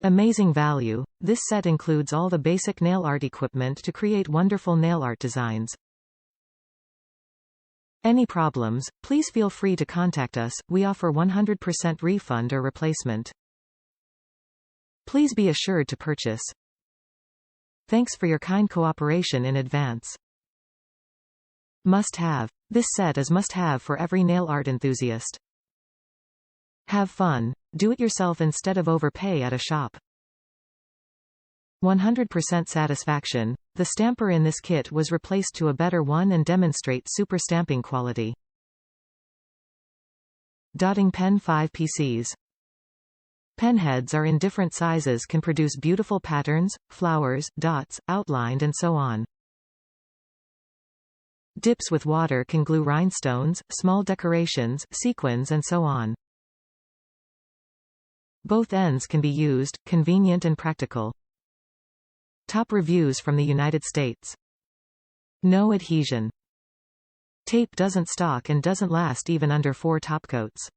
Amazing value. This set includes all the basic nail art equipment to create wonderful nail art designs. Any problems, please feel free to contact us. We offer 100% refund or replacement. Please be assured to purchase. Thanks for your kind cooperation in advance. Must-have. This set is must-have for every nail art enthusiast. Have fun. Do it yourself instead of overpay at a shop. 100% satisfaction. The stamper in this kit was replaced to a better one and demonstrate super stamping quality. Dotting pen 5 PCs. Pen heads are in different sizes, can produce beautiful patterns, flowers, dots, outlined and so on. Dips with water can glue rhinestones, small decorations, sequins and so on. Both ends can be used, convenient and practical. Top reviews from the United States. No adhesion. Tape doesn't stock and doesn't last even under 4 topcoats.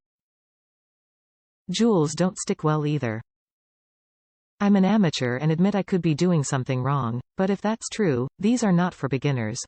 Jewels don't stick well either. I'm an amateur and admit I could be doing something wrong, but if that's true, these are not for beginners.